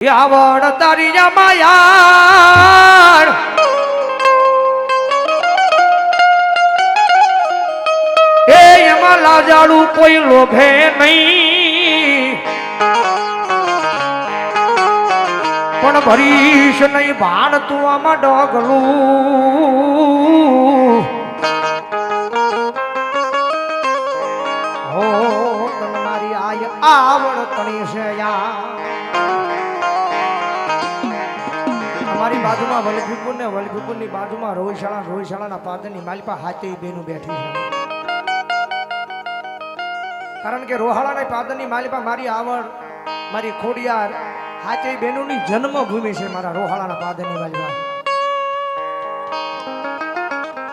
આવડ તારી માયાર એ એમાં લાજાડું કોઈ લોભે નહીં પણ ભરીશ નહીં ભાણ તું આમાં ડગલું હો તન મારી આય આવડ તણી છે યા મારી બાજુમાં વલભીપુર ને વલભીપુરની બાજુમાં રોહિશાળાના પાદરની માલિપા હાથે બેનું બેઠી છે કારણ કે રોહાળાના પાદરની માલિપા મારી આવડ મારી ખોડિયાર હાથે બેનોની જન્મભૂમિ છે મારા રોહાળાના પાદરની માલિપા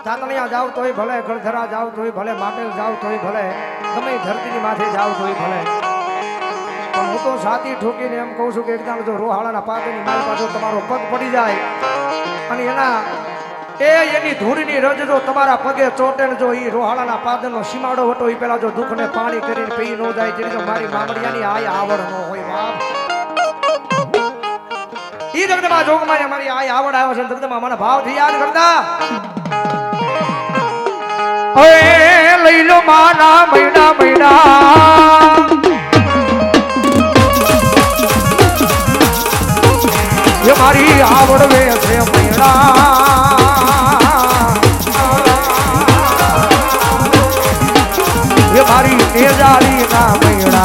તાતણિયા જાવ તોય ભલે ગળધરા જાવ તોય ભલે માટેલ જાવ તોય ભલે ગમે ધરતીની માથે જાવ તોય ભલે પણ હું તો સાથી ઠોકીને એમ કહું છું કે એકદમ જો રોહાળાના પાદરની માલિપા જો તમારો પગ પડી જાય અને એની ધૂળની રજ જો તમારા પગે ચોટે ને જો ઈ રોહાળાના પાદરનો સીમાડો વટો ઈ પેલા જો દુઃખને પાણી કરીને પી ન જાય તેની જો મારી મામડિયાની આય આવડ ન હોય બાપ ઈ જગદમાં જોગમાં મારી આય આવડ આવ્યો છે જગદમાં મને ભાવથી યાદ કરતા ઓએ લઈ લો માના મૈડા ये मारी आवड़ वे से मैड़ा ये मारी तेजारी ना मैड़ा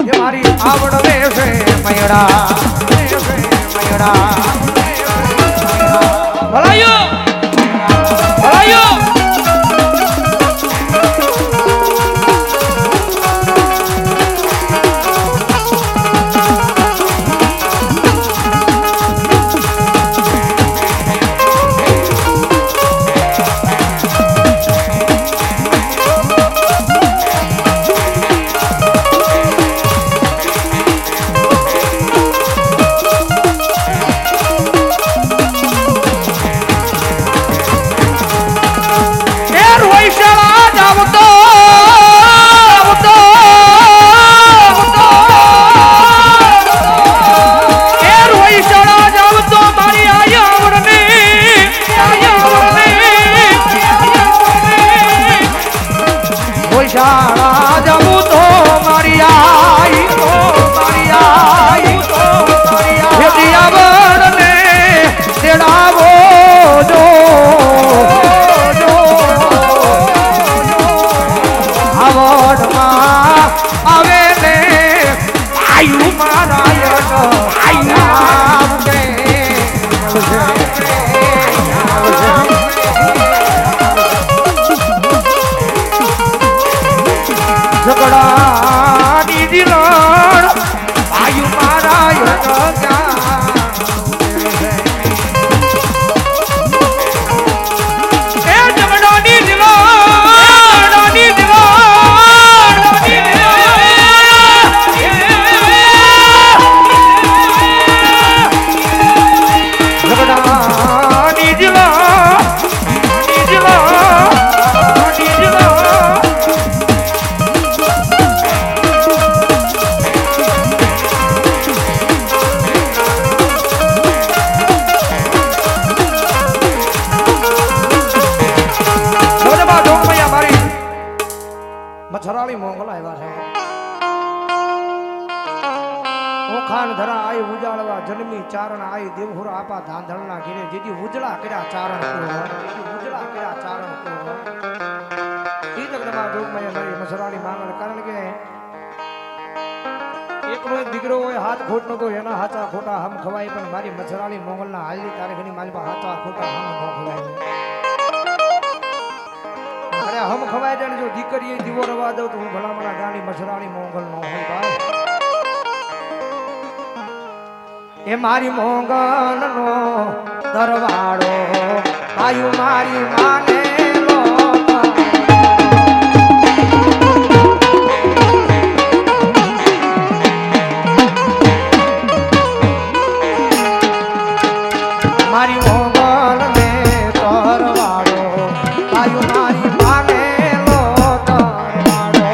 ये मारी आवड़ वे से मैड़ा भलायो भलायो મછરાળી મોંગલ આવ્યા છે ઓખાન ધરા આઈ ઉજાળવા જન્મી ચારણ આઈ દેવહુર આપા ધાંધળના ઘેરે જેથી ઉજળા કર્યા ચારણ ઉજળા કર્યા ચારણ ઈ જગદમાં જોગમય મારી મછરાળી માંગલ કારણ કે એકનો એક દીકરો હોય હાથ ખોટ નો તો એના હાચા ખોટા હમ ખવાય પણ મારી મછરાળી મોંગલના હાલની તારીખની મારી પાસે હાચા ખોટા હમ ન ખવાય હમ ખવાય જાય જો દીકરીએ દીવો રવા દઉં તો હું ભલામણા ગાની મછરાણી મોંગલ નો હોય ભાઈ એ મારી મોંગલ નો દરવાડો આયુ મારી માને મારી મોંગલ ને તરવાડો આયુ મારી માને લો તરવાડો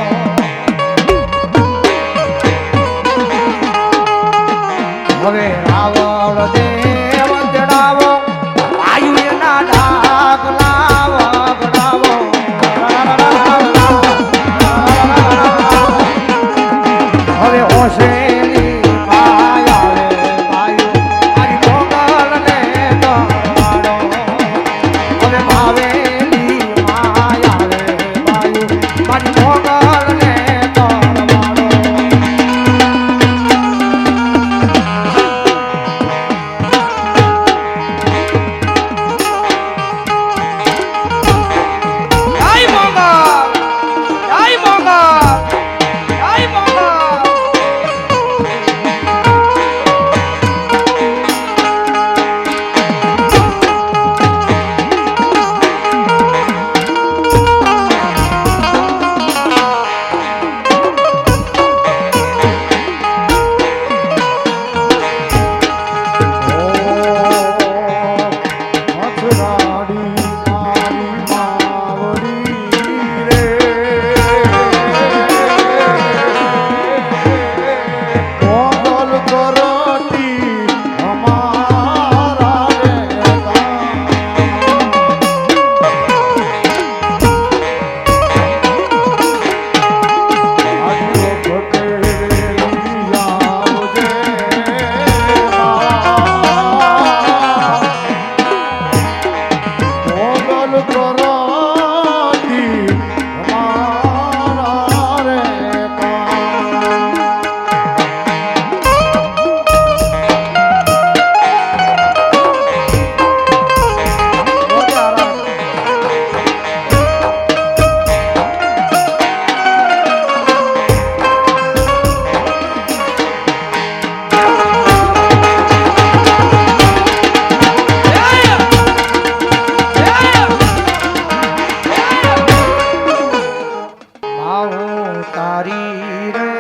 તારી રે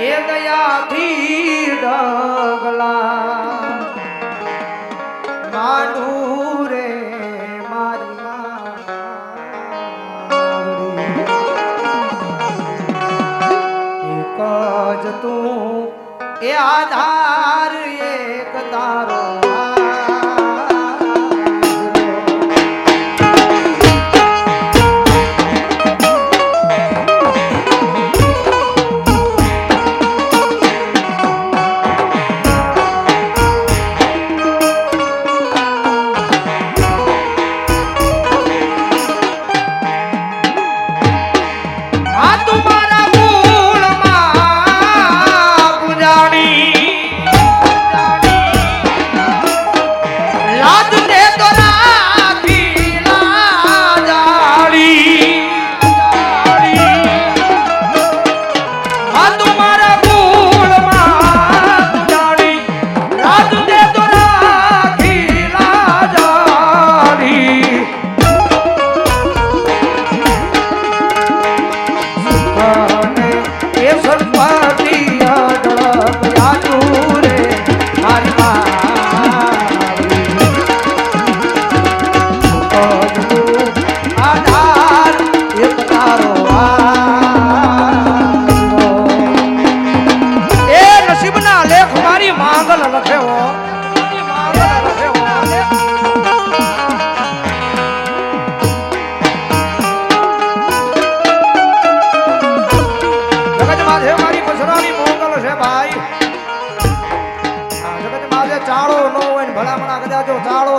એ દયાથી ડગલા માનું રે મારી એક જ તું એ આધાર એક તારો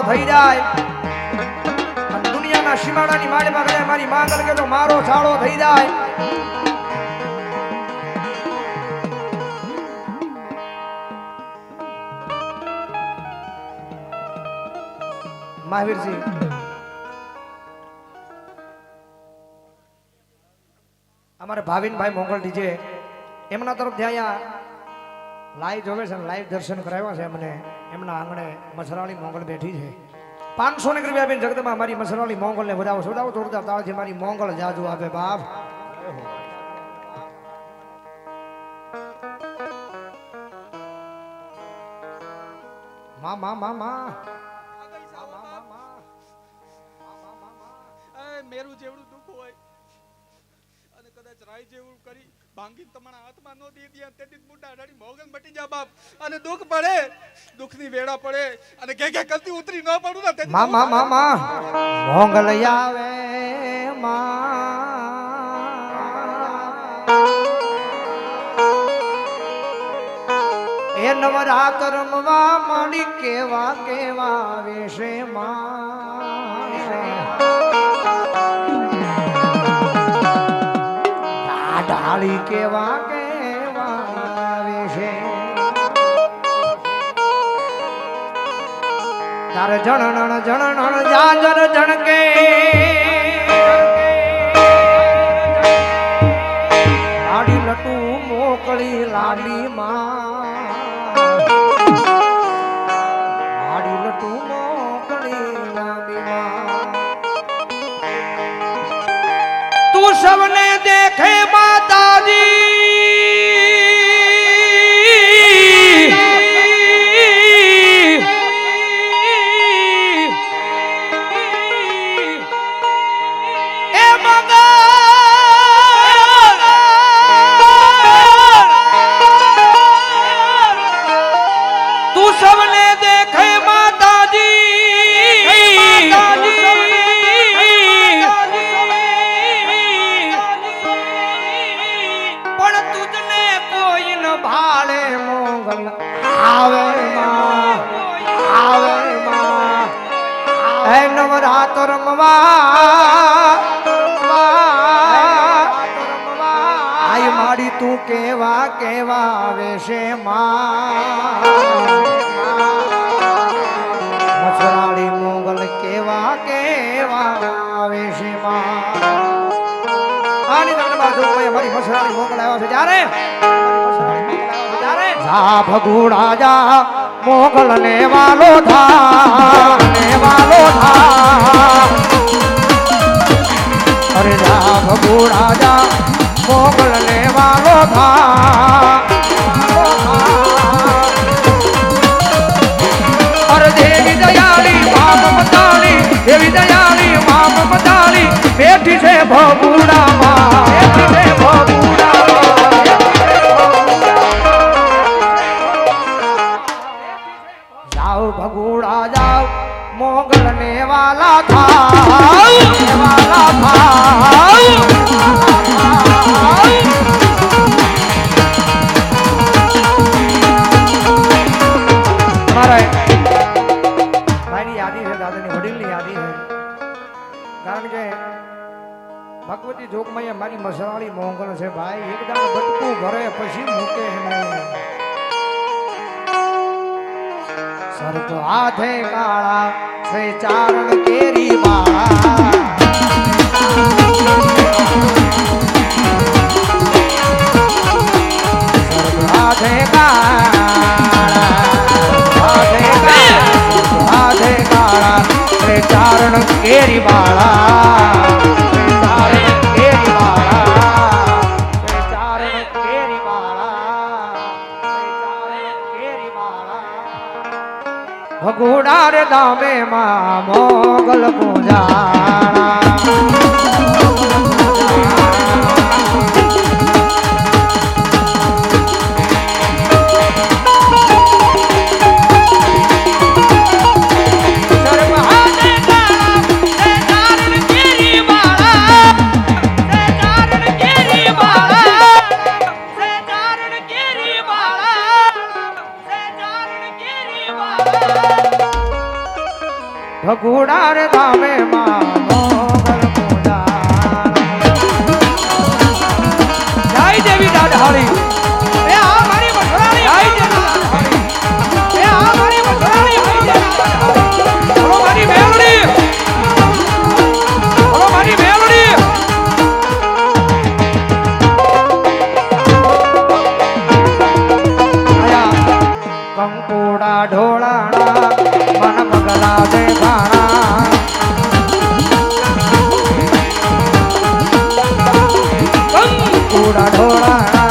થઈ જાય દુનિયાના સીમાડાની માળમાં કદાચ મારી માંગલ કે તો મારો છાળો થઈ જાય મહાવીરજી અમારે ભાવિનભાઈ મોંગલ ડીજે એમના તરફથી અહીંયા લાઈવ જોવે છે લાઈવ દર્શન કરાવ્યા છે અમને એમના આંગણે મસરાળી મોંગલ બેઠી છે 500 ની કૃપા બેન જગતમાં મારી મસરાળી મોંગલ ને વધાવો સોદાવો જોરદાર તાળથી મારી મોંગલ જાજુ આપે બાપ માં માં માં માં મેરું જેવડું દુઃખ હોય અને કદાચ રાય જેવું કરી ભાંગી તમારા હાથમાં નો દે દિયા તેથી મુંડા ડાડી મોગલ મટી જા બાપ અને દુઃખ પડે દુઃખની વેળા પડે અને કે કલતી ઉતરી ન પડું ને તેથી માં માં માં મોગલ આવે માં એ નવરાત રમવા માંડી કેવા કેવા વેશે માં ઢાળી કેવા કેવા વેશે તારે જણણ જાજર જણકે આડી લટુ મોકળી લાડી માં આડી લટુ મોકળી લાડી માં તું સૌને દેખે માતાજી નવરાત રમવા આય માડી તું કેવા કેવા વેશે મસરાળી મોગલ કેવા કેવા વેશે આની તમને બાજુ મારી મસરાળી મોગલ આવ્યા છે જ્યારે જા ભગુડા જા મોગલ ને વાલો થા અરે જા ભગુડા જા મોગલ લેવાલો થા અરે દેવી દયાળી બાપ મતાળી દેવી દયાળી બાપ મતાળી બેઠી છે ભગુડામાં બેઠી છે ભગુડામાં જાઓ ભગુડા જાઓ મોગલ ને વાલા વાલા મારા ભાઈની યાદી છે દાદાની વડીલની યાદી છે કારણ કે ભગવતી જોગમાં મારી મસરાળી મોંગલ છે ભાઈ એકદમ બટકું ભરે પછી મૂકે નહીં સર્પ હાથે કાળા છે ચારણ કેરી બાળા સર્પ હાથે કાળા હાથે કાળા છે ચારણ કેરી બાળા ચારણ કેરી બાળા ચારણ કેરી બાળા ચારણ કેરી બાળા ભગુડા રે દામે માં મોગલ પૂજાણા ભગુડા રે ધામે માં મોગલ પૂજાણા જય દેવી દાઢાળી એ આ મારી મસરાળી જય દેવી દાઢાળી એ આ મારી મસરાળી જય દેવી દાઢાળી બોલો મારી મેલડી બોલો મારી મેલડી આયા કંકોડા ઢોળાણા મન પગલા દે ભાણા કંકોડા ઢોળાણા